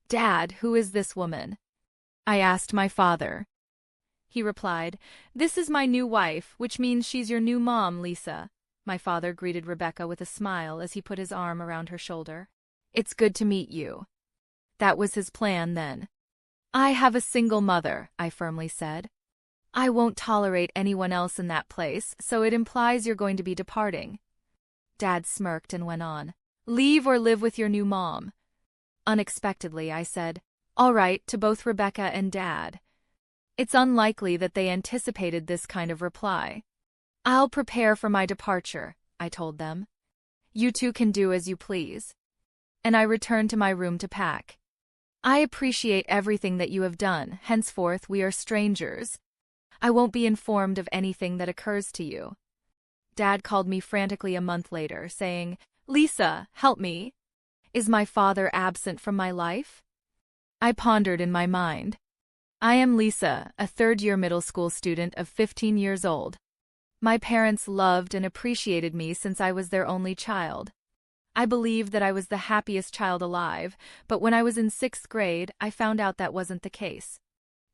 "Dad, who is this woman?" I asked my father. He replied, "This is my new wife, which means she's your new mom, Lisa." My father greeted Rebecca with a smile as he put his arm around her shoulder. "It's good to meet you." That was his plan then. "I have a single mother," I firmly said. "I won't tolerate anyone else in that place, so it implies you're going to be departing." Dad smirked and went on, "Leave or live with your new mom." Unexpectedly, I said, "All right," to both Rebecca and Dad. It's unlikely that they anticipated this kind of reply. "I'll prepare for my departure," I told them. "You two can do as you please." And I returned to my room to pack. "I appreciate everything that you have done. Henceforth, we are strangers. I won't be informed of anything that occurs to you." Dad called me frantically a month later, saying, "Lisa, help me. Is my father absent from my life?" I pondered in my mind. I am Lisa, a third-year middle school student of 15 years old. My parents loved and appreciated me since I was their only child. I believed that I was the happiest child alive, but when I was in 6th grade, I found out that wasn't the case.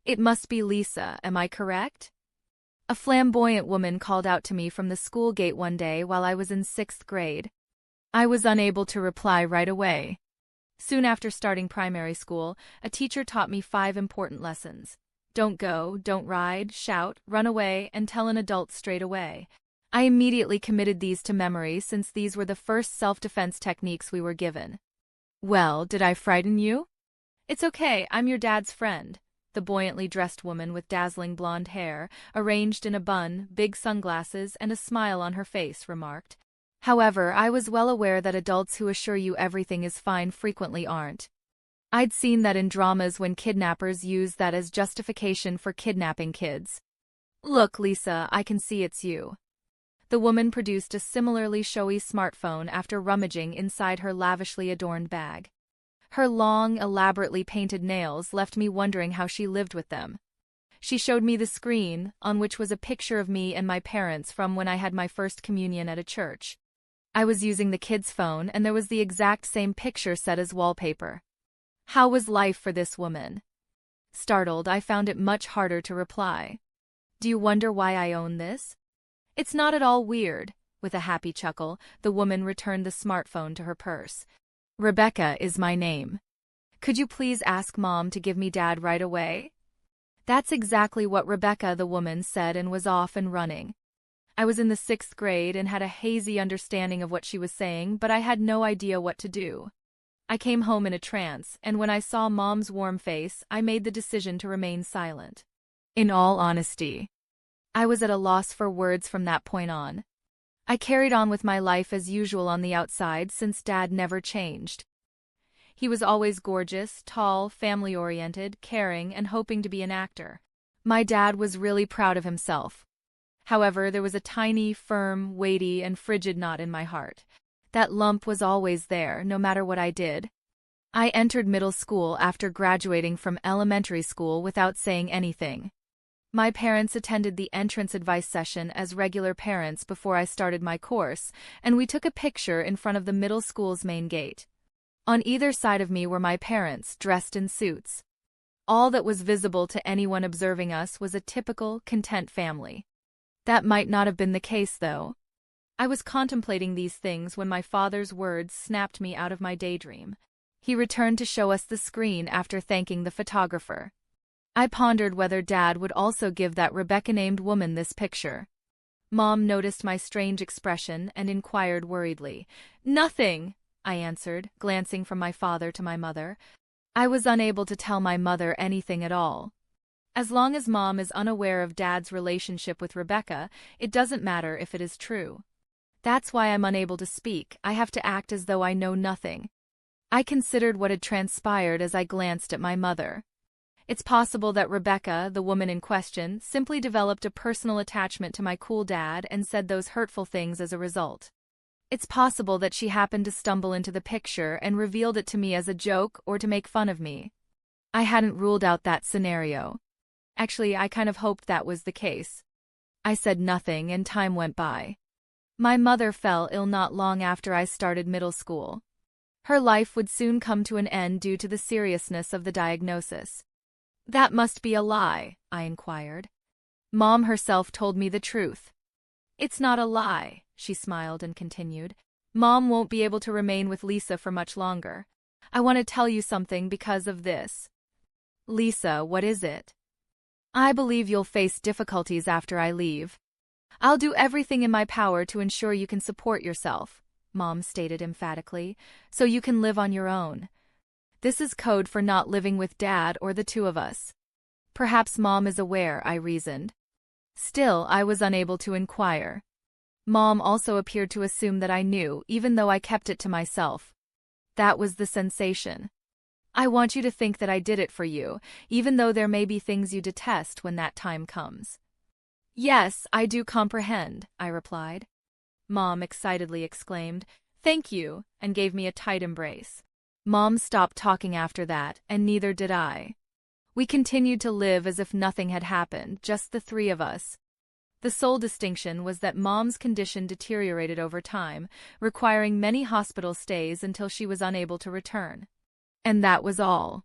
It must be Lisa, am I correct? A flamboyant woman called out to me from the school gate one day while I was in 6th grade. I was unable to reply right away. Soon after starting primary school, a teacher taught me 5 important lessons. Don't go, don't ride, shout, run away, and tell an adult straight away. I immediately committed these to memory since these were the first self-defense techniques we were given. "Well, did I frighten you?" "It's okay, I'm your dad's friend." The buoyantly dressed woman with dazzling blonde hair, arranged in a bun, big sunglasses, and a smile on her face, remarked. However, I was well aware that adults who assure you everything is fine frequently aren't. I'd seen that in dramas when kidnappers use that as justification for kidnapping kids. "Look, Lisa, I can see it's you." The woman produced a similarly showy smartphone after rummaging inside her lavishly adorned bag. Her long, elaborately painted nails left me wondering how she lived with them. She showed me the screen, on which was a picture of me and my parents from when I had my first communion at a church. I was using the kid's phone, and there was the exact same picture set as wallpaper. How was life for this woman? Startled, I found it much harder to reply. "Do you wonder why I own this?" "It's not at all weird." With a happy chuckle, the woman returned the smartphone to her purse. "Rebecca is my name. Could you please ask Mom to give me Dad right away?" That's exactly what Rebecca, the woman, said and was off and running. I was in the 6th grade and had a hazy understanding of what she was saying, but I had no idea what to do. I came home in a trance, and when I saw Mom's warm face, I made the decision to remain silent. In all honesty, I was at a loss for words from that point on. I carried on with my life as usual on the outside since Dad never changed. He was always gorgeous, tall, family-oriented, caring, and hoping to be an actor. My dad was really proud of himself. However, there was a tiny, firm, weighty, and frigid knot in my heart. That lump was always there, no matter what I did. I entered middle school after graduating from elementary school without saying anything. My parents attended the entrance advice session as regular parents before I started my course, and we took a picture in front of the middle school's main gate. On either side of me were my parents, dressed in suits. All that was visible to anyone observing us was a typical, content family. That might not have been the case, though. I was contemplating these things when my father's words snapped me out of my daydream. He returned to show us the screen after thanking the photographer. I pondered whether Dad would also give that Rebecca-named woman this picture. Mom noticed my strange expression and inquired worriedly. "Nothing," I answered, glancing from my father to my mother. I was unable to tell my mother anything at all. As long as Mom is unaware of Dad's relationship with Rebecca, it doesn't matter if it is true. That's why I'm unable to speak. I have to act as though I know nothing. I considered what had transpired as I glanced at my mother. It's possible that Rebecca, the woman in question, simply developed a personal attachment to my cool dad and said those hurtful things as a result. It's possible that she happened to stumble into the picture and revealed it to me as a joke or to make fun of me. I hadn't ruled out that scenario. Actually, I kind of hoped that was the case. I said nothing and time went by. My mother fell ill not long after I started middle school. Her life would soon come to an end due to the seriousness of the diagnosis. That must be a lie, I inquired. Mom herself told me the truth. It's not a lie, she smiled and continued. Mom won't be able to remain with Lisa for much longer. I want to tell you something because of this. Lisa, what is it? I believe you'll face difficulties after I leave. I'll do everything in my power to ensure you can support yourself, Mom stated emphatically, so you can live on your own. This is code for not living with Dad or the two of us. Perhaps Mom is aware, I reasoned. Still, I was unable to inquire. Mom also appeared to assume that I knew, even though I kept it to myself. That was the sensation. I want you to think that I did it for you, even though there may be things you detest when that time comes. Yes, I do comprehend, I replied. Mom excitedly exclaimed, "Thank you," and gave me a tight embrace. Mom stopped talking after that, and neither did I. We continued to live as if nothing had happened, just the three of us. The sole distinction was that Mom's condition deteriorated over time, requiring many hospital stays until she was unable to return. And that was all.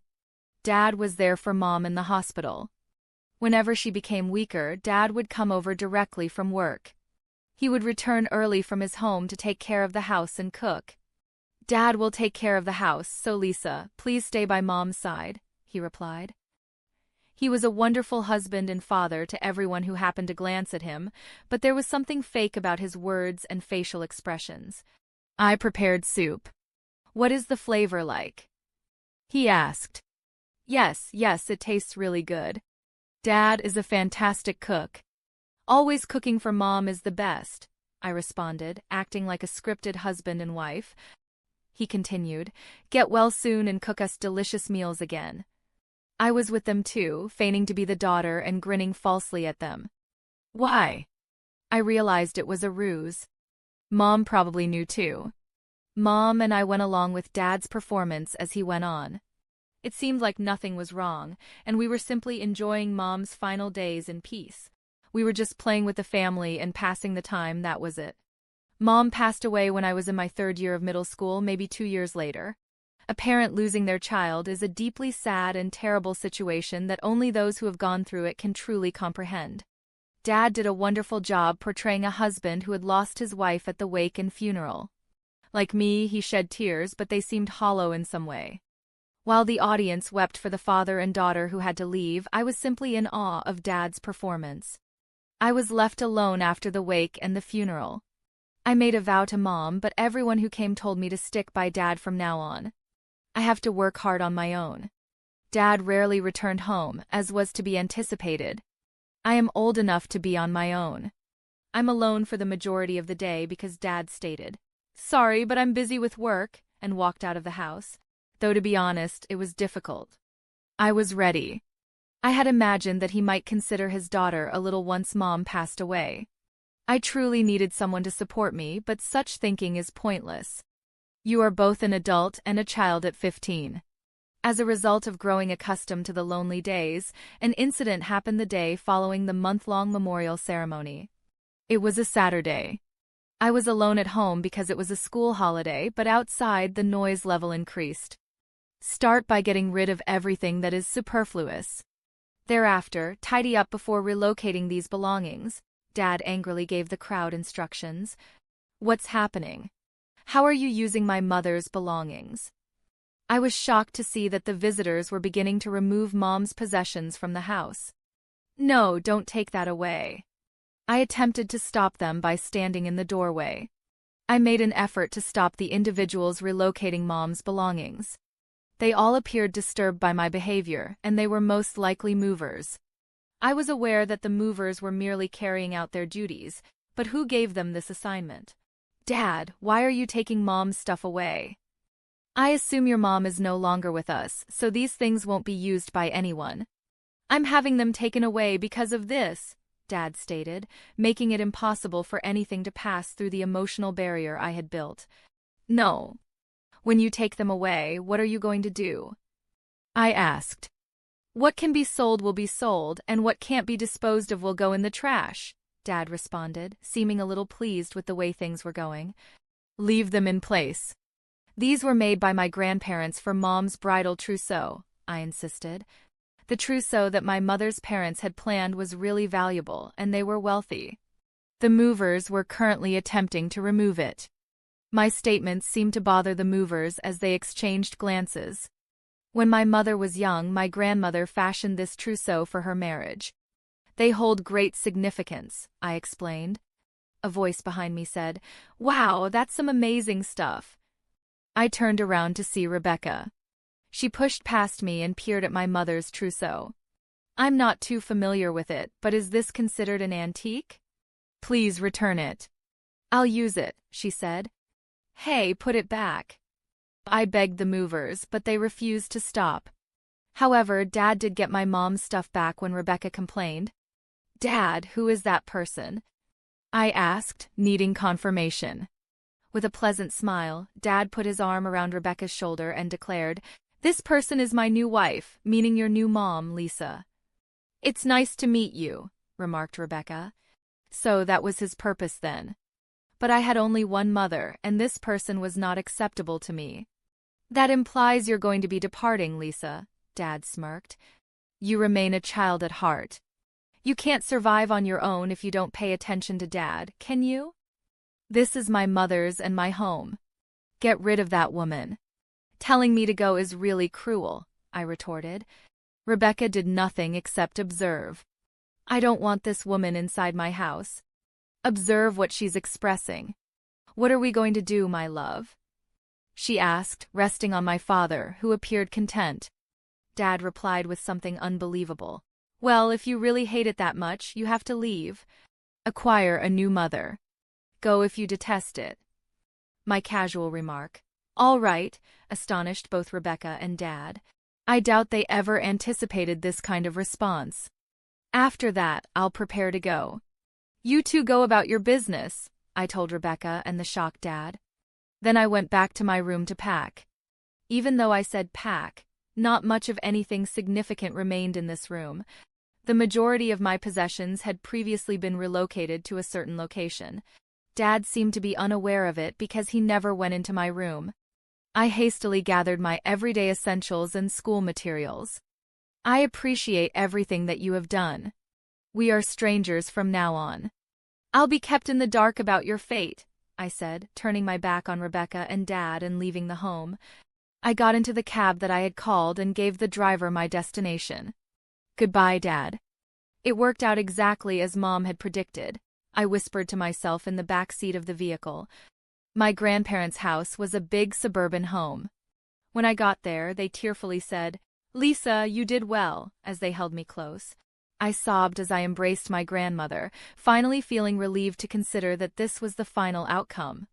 Dad was there for Mom in the hospital. Whenever she became weaker, Dad would come over directly from work. He would return early from his home to take care of the house and cook. Dad will take care of the house, so Lisa, please stay by Mom's side, he replied. He was a wonderful husband and father to everyone who happened to glance at him, but there was something fake about his words and facial expressions. I prepared soup. What is the flavor like? He asked. Yes, it tastes really good. Dad is a fantastic cook. Always cooking for Mom is the best, I responded, acting like a scripted husband and wife. He continued, get well soon and cook us delicious meals again. I was with them too, feigning to be the daughter and grinning falsely at them. Why? I realized it was a ruse. Mom probably knew too. Mom and I went along with Dad's performance as he went on. It seemed like nothing was wrong, and we were simply enjoying Mom's final days in peace. We were just playing with the family and passing the time, that was it. Mom passed away when I was in my 3rd year of middle school, maybe 2 years later. A parent losing their child is a deeply sad and terrible situation that only those who have gone through it can truly comprehend. Dad did a wonderful job portraying a husband who had lost his wife at the wake and funeral. Like me, he shed tears, but they seemed hollow in some way. While the audience wept for the father and daughter who had to leave, I was simply in awe of Dad's performance. I was left alone after the wake and the funeral. I made a vow to Mom, but everyone who came told me to stick by Dad from now on. I have to work hard on my own. Dad rarely returned home, as was to be anticipated. I am old enough to be on my own. I'm alone for the majority of the day because Dad stated, "Sorry, but I'm busy with work," and walked out of the house. Though to be honest, it was difficult. I was ready. I had imagined that he might consider his daughter a little once Mom passed away. I truly needed someone to support me, but such thinking is pointless. You are both an adult and a child at 15. As a result of growing accustomed to the lonely days, an incident happened the day following the month-long memorial ceremony. It was a Saturday. I was alone at home because it was a school holiday, but outside the noise level increased. Start by getting rid of everything that is superfluous. Thereafter, tidy up before relocating these belongings. Dad angrily gave the crowd instructions. What's happening? How are you using my mother's belongings? I was shocked to see that the visitors were beginning to remove Mom's possessions from the house. No, don't take that away. I attempted to stop them by standing in the doorway. I made an effort to stop the individuals relocating Mom's belongings. They all appeared disturbed by my behavior, and they were most likely movers. I was aware that the movers were merely carrying out their duties, but who gave them this assignment? Dad, why are you taking Mom's stuff away? I assume your mom is no longer with us, so these things won't be used by anyone. I'm having them taken away because of this, Dad stated, making it impossible for anything to pass through the emotional barrier I had built. No. When you take them away, what are you going to do? I asked. What can be sold will be sold, and what can't be disposed of will go in the trash, Dad responded, seeming a little pleased with the way things were going. Leave them in place. These were made by my grandparents for Mom's bridal trousseau, I insisted. The trousseau that my mother's parents had planned was really valuable, and they were wealthy. The movers were currently attempting to remove it. My statements seemed to bother the movers as they exchanged glances. When my mother was young, my grandmother fashioned this trousseau for her marriage. They hold great significance, I explained. A voice behind me said, "Wow, that's some amazing stuff." I turned around to see Rebecca. She pushed past me and peered at my mother's trousseau. "I'm not too familiar with it, but is this considered an antique?" "Please return it." "I'll use it," she said. "Hey, put it back." I begged the movers, but they refused to stop. However, Dad did get my mom's stuff back when Rebecca complained. "Dad, who is that person?" I asked, needing confirmation. With a pleasant smile, Dad put his arm around Rebecca's shoulder and declared, "This person is my new wife, meaning your new mom, Lisa." "It's nice to meet you," remarked Rebecca. So that was his purpose then. But I had only one mother, and this person was not acceptable to me. "That implies you're going to be departing, Lisa," Dad smirked. "You remain a child at heart. You can't survive on your own if you don't pay attention to Dad, can you? This is my mother's and my home. Get rid of that woman." "Telling me to go is really cruel," I retorted. Rebecca did nothing except observe. "I don't want this woman inside my house. Observe what she's expressing." "What are we going to do, my love?" she asked, resting on my father, who appeared content. Dad replied with something unbelievable. "Well, if you really hate it that much, you have to leave. Acquire a new mother. Go if you detest it." My casual remark. "All right," astonished both Rebecca and Dad. I doubt they ever anticipated this kind of response. "After that, I'll prepare to go." "You two go about your business," I told Rebecca and the shocked Dad. Then I went back to my room to pack. Even though I said pack, not much of anything significant remained in this room. The majority of my possessions had previously been relocated to a certain location. Dad seemed to be unaware of it because he never went into my room. I hastily gathered my everyday essentials and school materials. "I appreciate everything that you have done. We are strangers from now on." "I'll be kept in the dark about your fate," I said, turning my back on Rebecca and Dad and leaving the home. I got into the cab that I had called and gave the driver my destination. "Goodbye, Dad." It worked out exactly as Mom had predicted, I whispered to myself in the back seat of the vehicle. My grandparents' house was a big suburban home. When I got there, they tearfully said, "Lisa, you did well," as they held me close. I sobbed as I embraced my grandmother, finally feeling relieved to consider that this was the final outcome.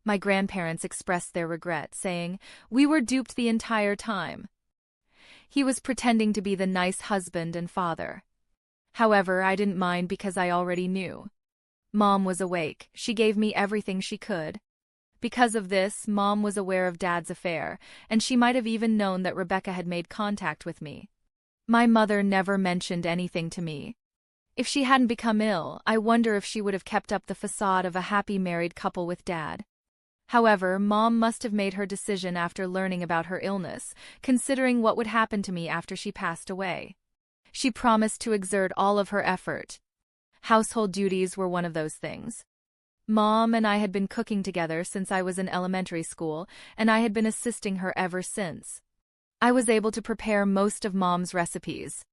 My grandparents expressed their regret, saying, "We were duped the entire time." He was pretending to be the nice husband and father. However, I didn't mind because I already knew. Mom was awake. She gave me everything she could. Because of this, Mom was aware of Dad's affair, and she might have even known that Rebecca had made contact with me. My mother never mentioned anything to me. If she hadn't become ill, I wonder if she would have kept up the facade of a happy married couple with Dad. However, Mom must have made her decision after learning about her illness, considering what would happen to me after she passed away. She promised to exert all of her effort. Household duties were one of those things. Mom and I had been cooking together since I was in elementary school, and I had been assisting her ever since. I was able to prepare most of Mom's recipes.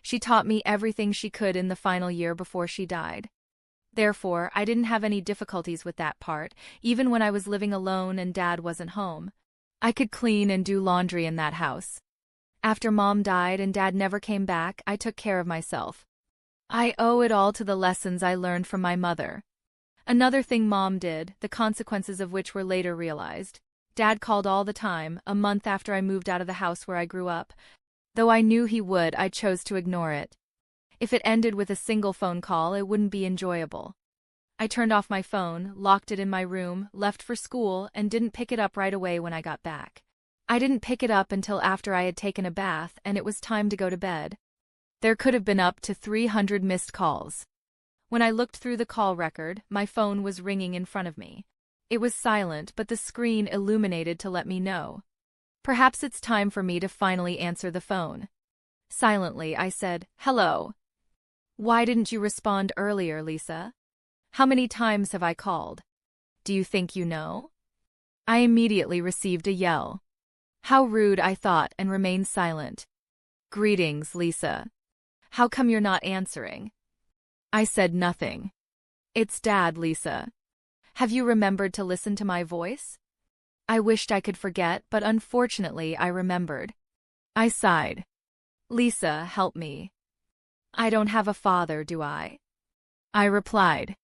She taught me everything she could in the final year before she died. Therefore, I didn't have any difficulties with that part, even when I was living alone and Dad wasn't home. I could clean and do laundry in that house. After Mom died and Dad never came back, I took care of myself. I owe it all to the lessons I learned from my mother. Another thing Mom did, the consequences of which were later realized. Dad called all the time, a month after I moved out of the house where I grew up. Though I knew he would, I chose to ignore it. If it ended with a single phone call, it wouldn't be enjoyable. I turned off my phone, locked it in my room, left for school, and didn't pick it up right away when I got back. I didn't pick it up until after I had taken a bath and it was time to go to bed. There could have been up to 300 missed calls. When I looked through the call record, my phone was ringing in front of me. It was silent, but the screen illuminated to let me know. Perhaps it's time for me to finally answer the phone. Silently, I said, "Hello. Why didn't you respond earlier, Lisa? How many times have I called? Do you think you know?" I immediately received a yell. How rude, I thought, and remained silent. "Greetings, Lisa. How come you're not answering?" I said nothing. "It's Dad, Lisa. Have you remembered to listen to my voice?" I wished I could forget, but unfortunately I remembered. I sighed. "Lisa, help me. I don't have a father, do I?" I replied.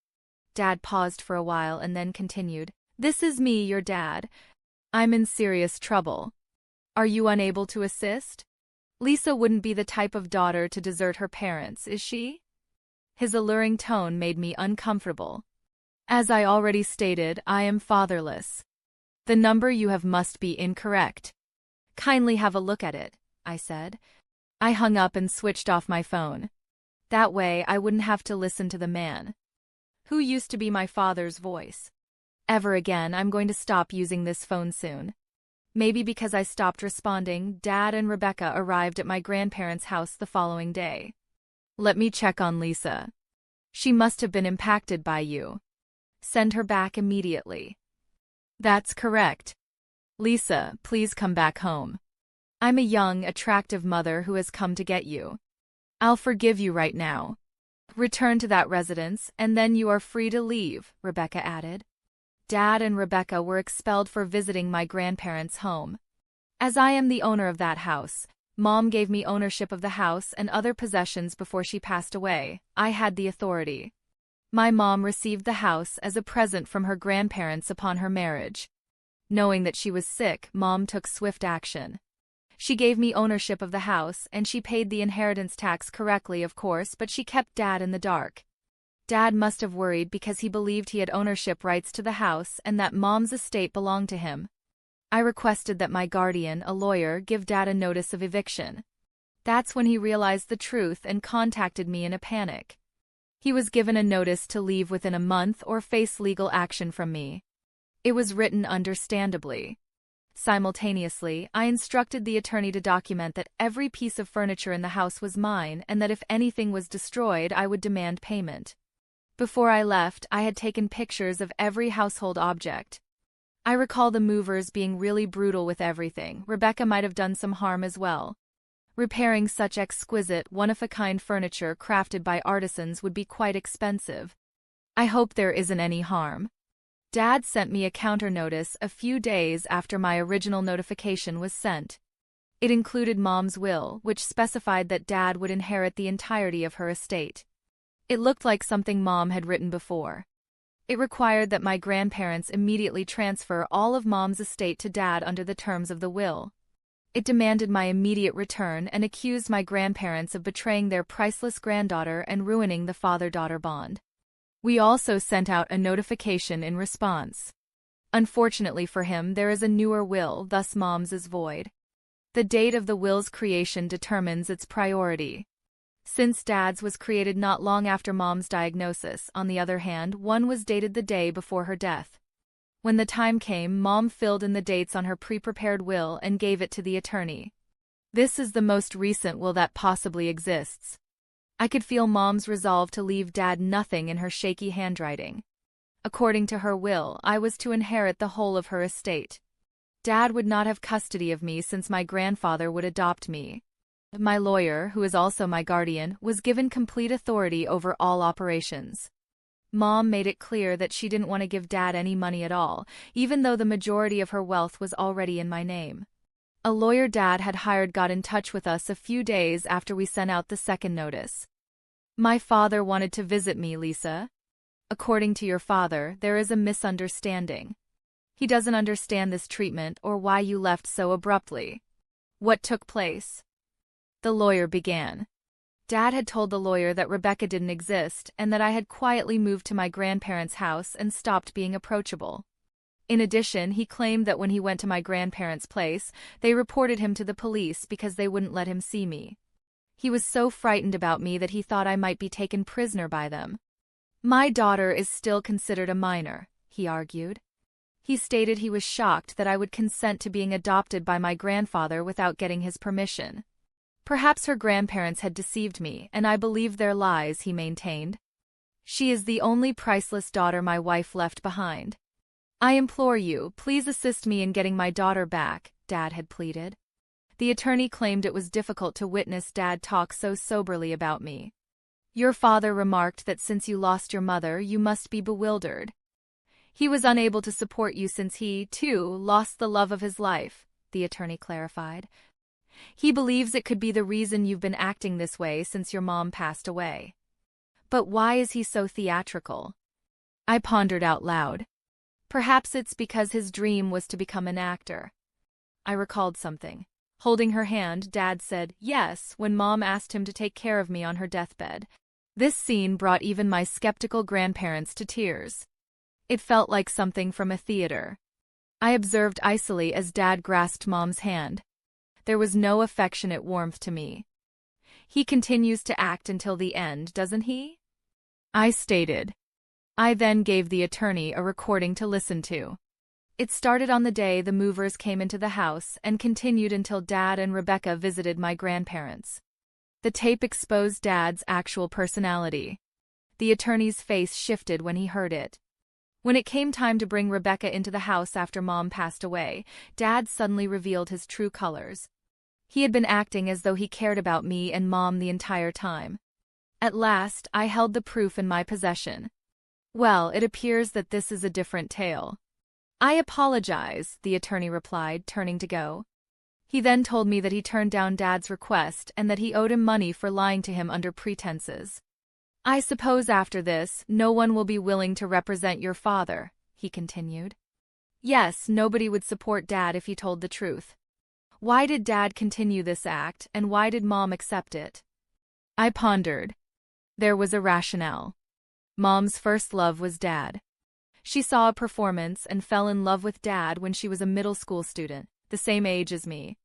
Dad paused for a while and then continued, "This is me, your dad. I'm in serious trouble. Are you unable to assist? Lisa wouldn't be the type of daughter to desert her parents, is she?" His alluring tone made me uncomfortable. "As I already stated, I am fatherless. The number you have must be incorrect. Kindly have a look at it," I said. I hung up and switched off my phone. That way I wouldn't have to listen to the man who used to be my father's voice. Ever again, I'm going to stop using this phone soon. Maybe because I stopped responding, Dad and Rebecca arrived at my grandparents' house the following day. "Let me check on Lisa. She must have been impacted by you. Send her back immediately." "That's correct. Lisa, please come back home. I'm a young, attractive mother who has come to get you. I'll forgive you right now. Return to that residence, and then you are free to leave," Rebecca added. Dad and Rebecca were expelled for visiting my grandparents' home. As I am the owner of that house, Mom gave me ownership of the house and other possessions before she passed away. I had the authority. My mom received the house as a present from her grandparents upon her marriage. Knowing that she was sick, Mom took swift action. She gave me ownership of the house, and she paid the inheritance tax correctly, of course, but she kept Dad in the dark. Dad must have worried because he believed he had ownership rights to the house and that Mom's estate belonged to him. I requested that my guardian, a lawyer, give Dad a notice of eviction. That's when he realized the truth and contacted me in a panic. He was given a notice to leave within a month or face legal action from me. It was written understandably. Simultaneously, I instructed the attorney to document that every piece of furniture in the house was mine and that if anything was destroyed, I would demand payment. Before I left, I had taken pictures of every household object. I recall the movers being really brutal with everything. Rebecca might have done some harm as well. Repairing such exquisite, one-of-a-kind furniture crafted by artisans would be quite expensive. I hope there isn't any harm. Dad sent me a counter notice a few days after my original notification was sent. It included Mom's will, which specified that Dad would inherit the entirety of her estate. It looked like something Mom had written before. It required that my grandparents immediately transfer all of Mom's estate to Dad under the terms of the will. It demanded my immediate return and accused my grandparents of betraying their priceless granddaughter and ruining the father-daughter bond. We also sent out a notification in response. Unfortunately for him, there is a newer will, thus Mom's is void. The date of the will's creation determines its priority. Since Dad's was created not long after Mom's diagnosis, on the other hand, one was dated the day before her death. When the time came, Mom filled in the dates on her pre-prepared will and gave it to the attorney. This is the most recent will that possibly exists. I could feel Mom's resolve to leave Dad nothing in her shaky handwriting. According to her will, I was to inherit the whole of her estate. Dad would not have custody of me since my grandfather would adopt me. My lawyer, who is also my guardian, was given complete authority over all operations. Mom made it clear that she didn't want to give Dad any money at all, even though the majority of her wealth was already in my name. A lawyer Dad had hired got in touch with us a few days after we sent out the second notice. "My father wanted to visit me, Lisa. According to your father, there is a misunderstanding. He doesn't understand this treatment or why you left so abruptly. What took place?" The lawyer began. Dad had told the lawyer that Rebecca didn't exist and that I had quietly moved to my grandparents' house and stopped being approachable. In addition, he claimed that when he went to my grandparents' place, they reported him to the police because they wouldn't let him see me. He was so frightened about me that he thought I might be taken prisoner by them. "My daughter is still considered a minor," he argued. He stated he was shocked that I would consent to being adopted by my grandfather without getting his permission. Perhaps her grandparents had deceived me, and I believed their lies, he maintained. She is the only priceless daughter my wife left behind. I implore you, please assist me in getting my daughter back, Dad had pleaded. The attorney claimed it was difficult to witness Dad talk so soberly about me. Your father remarked that since you lost your mother, you must be bewildered. He was unable to support you since he, too, lost the love of his life, the attorney clarified. He believes it could be the reason you've been acting this way since your mom passed away. But why is he so theatrical? I pondered out loud. Perhaps it's because his dream was to become an actor. I recalled something. Holding her hand, Dad said yes when Mom asked him to take care of me on her deathbed. This scene brought even my skeptical grandparents to tears. It felt like something from a theater. I observed icily as Dad grasped Mom's hand. There was no affectionate warmth to me. He continues to act until the end, doesn't he? I stated. I then gave the attorney a recording to listen to. It started on the day the movers came into the house and continued until Dad and Rebecca visited my grandparents. The tape exposed Dad's actual personality. The attorney's face shifted when he heard it. When it came time to bring Rebecca into the house after Mom passed away, Dad suddenly revealed his true colors. He had been acting as though he cared about me and Mom the entire time. At last, I held the proof in my possession. Well, it appears that this is a different tale. I apologize, the attorney replied, turning to go. He then told me that he turned down Dad's request and that he owed him money for lying to him under pretenses. I suppose after this, no one will be willing to represent your father, he continued. Yes, nobody would support Dad if he told the truth. Why did Dad continue this act, and why did Mom accept it? I pondered. There was a rationale. Mom's first love was Dad. She saw a performance and fell in love with Dad when she was a middle school student, the same age as me.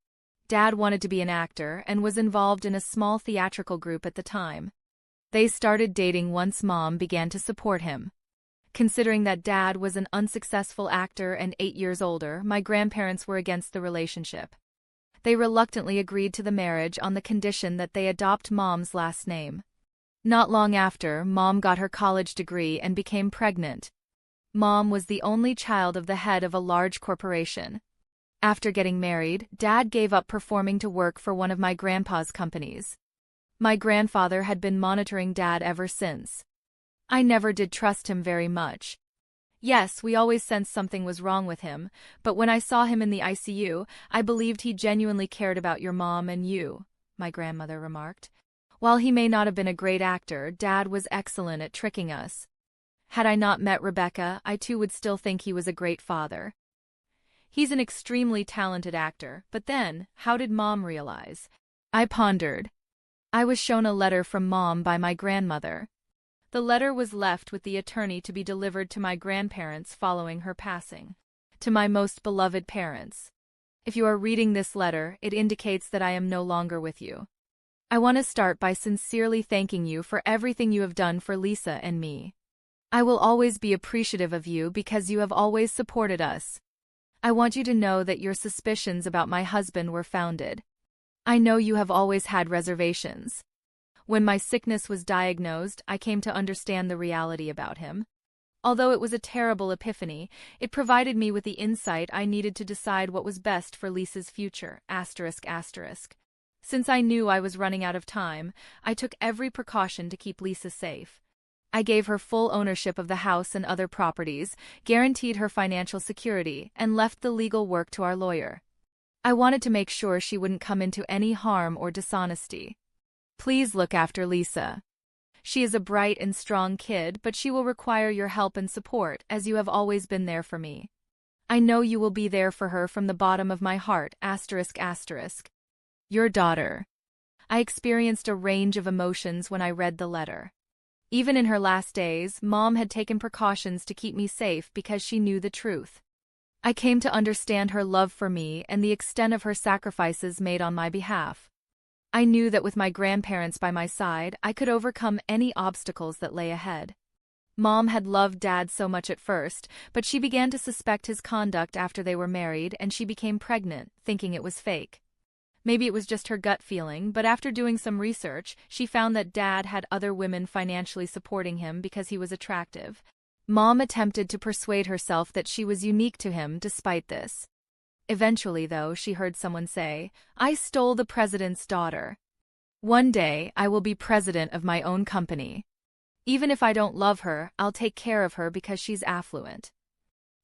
Dad wanted to be an actor and was involved in a small theatrical group at the time. They started dating once Mom began to support him. Considering that Dad was an unsuccessful actor and 8 years older, my grandparents were against the relationship. They reluctantly agreed to the marriage on the condition that they adopt Mom's last name. Not long after, Mom got her college degree and became pregnant. Mom was the only child of the head of a large corporation. After getting married, Dad gave up performing to work for one of my grandpa's companies. My grandfather had been monitoring Dad ever since. I never did trust him very much. Yes, we always sensed something was wrong with him, but when I saw him in the ICU, I believed he genuinely cared about your mom and you, my grandmother remarked. While he may not have been a great actor, Dad was excellent at tricking us. Had I not met Rebecca, I too would still think he was a great father. He's an extremely talented actor, but then, how did Mom realize? I pondered. I was shown a letter from Mom by my grandmother. The letter was left with the attorney to be delivered to my grandparents following her passing. To my most beloved parents. If you are reading this letter, it indicates that I am no longer with you. I want to start by sincerely thanking you for everything you have done for Lisa and me. I will always be appreciative of you because you have always supported us. I want you to know that your suspicions about my husband were founded. I know you have always had reservations. When my sickness was diagnosed, I came to understand the reality about him. Although it was a terrible epiphany, it provided me with the insight I needed to decide what was best for Lisa's future. Since I knew I was running out of time, I took every precaution to keep Lisa safe. I gave her full ownership of the house and other properties, guaranteed her financial security, and left the legal work to our lawyer. I wanted to make sure she wouldn't come into any harm or dishonesty. Please look after Lisa. She is a bright and strong kid, but she will require your help and support, as you have always been there for me. I know you will be there for her from the bottom of my heart. Your daughter. I experienced a range of emotions when I read the letter. Even in her last days, Mom had taken precautions to keep me safe because she knew the truth. I came to understand her love for me and the extent of her sacrifices made on my behalf. I knew that with my grandparents by my side, I could overcome any obstacles that lay ahead. Mom had loved Dad so much at first, but she began to suspect his conduct after they were married and she became pregnant, thinking it was fake. Maybe it was just her gut feeling, but after doing some research, she found that Dad had other women financially supporting him because he was attractive. Mom attempted to persuade herself that she was unique to him despite this. Eventually, though, she heard someone say, "I stole the president's daughter. One day, I will be president of my own company. Even if I don't love her, I'll take care of her because she's affluent."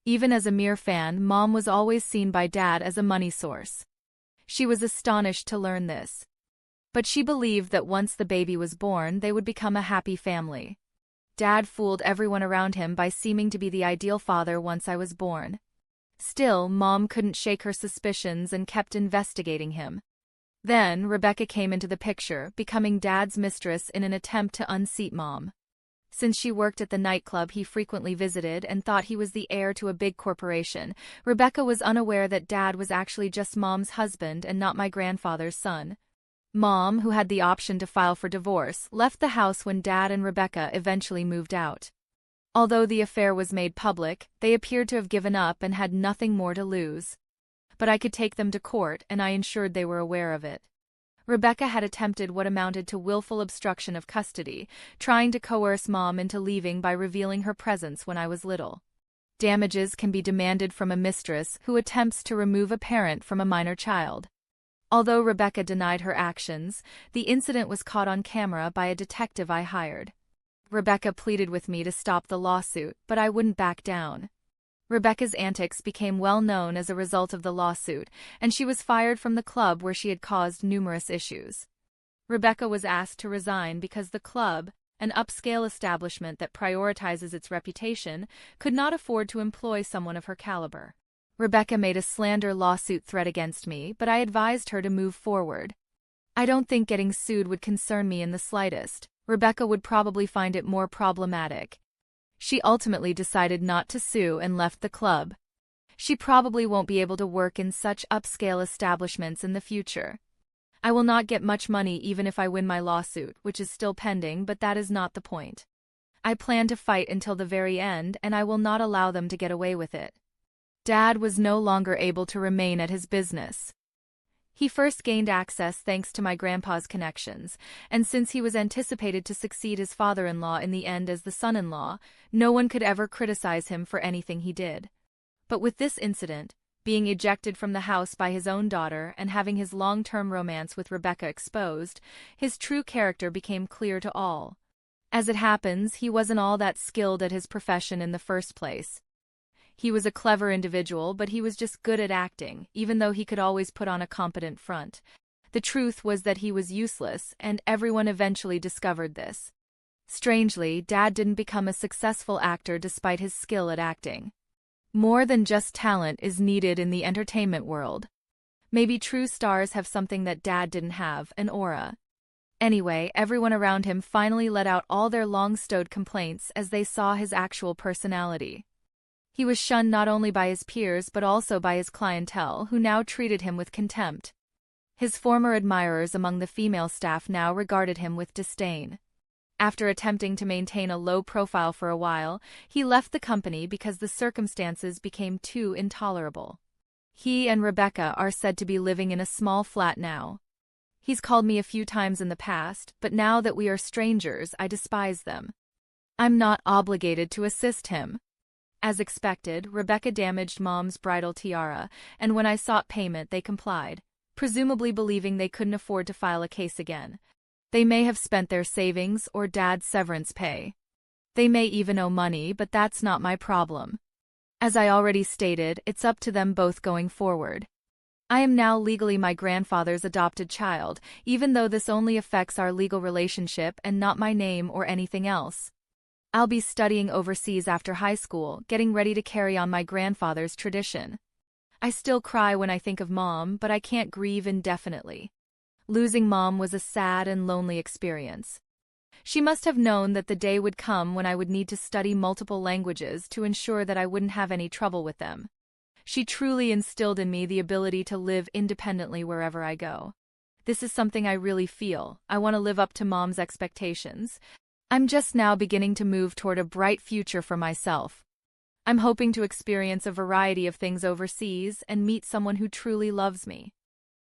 Even as a mere fan, Mom was always seen by Dad as a money source. She was astonished to learn this. But she believed that once the baby was born, they would become a happy family. Dad fooled everyone around him by seeming to be the ideal father once I was born. Still, Mom couldn't shake her suspicions and kept investigating him. Then, Rebecca came into the picture, becoming Dad's mistress in an attempt to unseat Mom. Since she worked at the nightclub he frequently visited and thought he was the heir to a big corporation, Rebecca was unaware that Dad was actually just Mom's husband and not my grandfather's son. Mom, who had the option to file for divorce, left the house when Dad and Rebecca eventually moved out. Although the affair was made public, they appeared to have given up and had nothing more to lose. But I could take them to court, and I ensured they were aware of it. Rebecca had attempted what amounted to willful obstruction of custody, trying to coerce Mom into leaving by revealing her presence when I was little. Damages can be demanded from a mistress who attempts to remove a parent from a minor child. Although Rebecca denied her actions, the incident was caught on camera by a detective I hired. Rebecca pleaded with me to stop the lawsuit, but I wouldn't back down. Rebecca's antics became well known as a result of the lawsuit, and she was fired from the club where she had caused numerous issues. Rebecca was asked to resign because the club, an upscale establishment that prioritizes its reputation, could not afford to employ someone of her caliber. Rebecca made a slander lawsuit threat against me, but I advised her to move forward. I don't think getting sued would concern me in the slightest. Rebecca would probably find it more problematic. She ultimately decided not to sue and left the club. She probably won't be able to work in such upscale establishments in the future. I will not get much money even if I win my lawsuit, which is still pending, but that is not the point. I plan to fight until the very end, and I will not allow them to get away with it. Dad was no longer able to remain at his business. He first gained access thanks to my grandpa's connections, and since he was anticipated to succeed his father-in-law in the end as the son-in-law, no one could ever criticize him for anything he did. But with this incident, being ejected from the house by his own daughter and having his long-term romance with Rebecca exposed, his true character became clear to all. As it happens, he wasn't all that skilled at his profession in the first place. He was a clever individual, but he was just good at acting, even though he could always put on a competent front. The truth was that he was useless, and everyone eventually discovered this. Strangely, Dad didn't become a successful actor despite his skill at acting. More than just talent is needed in the entertainment world. Maybe true stars have something that Dad didn't have, an aura. Anyway, everyone around him finally let out all their long-stowed complaints as they saw his actual personality. He was shunned not only by his peers but also by his clientele, who now treated him with contempt. His former admirers among the female staff now regarded him with disdain. After attempting to maintain a low profile for a while, he left the company because the circumstances became too intolerable. He and Rebecca are said to be living in a small flat now. He's called me a few times in the past, but now that we are strangers, I despise them. I'm not obligated to assist him. As expected, Rebecca damaged Mom's bridal tiara, and when I sought payment they complied, presumably believing they couldn't afford to file a case again. They may have spent their savings or Dad's severance pay. They may even owe money, but that's not my problem. As I already stated, it's up to them both going forward. I am now legally my grandfather's adopted child, even though this only affects our legal relationship and not my name or anything else. I'll be studying overseas after high school, getting ready to carry on my grandfather's tradition. I still cry when I think of Mom, but I can't grieve indefinitely. Losing Mom was a sad and lonely experience. She must have known that the day would come when I would need to study multiple languages to ensure that I wouldn't have any trouble with them. She truly instilled in me the ability to live independently wherever I go. This is something I really feel. I want to live up to Mom's expectations. I'm just now beginning to move toward a bright future for myself. I'm hoping to experience a variety of things overseas and meet someone who truly loves me.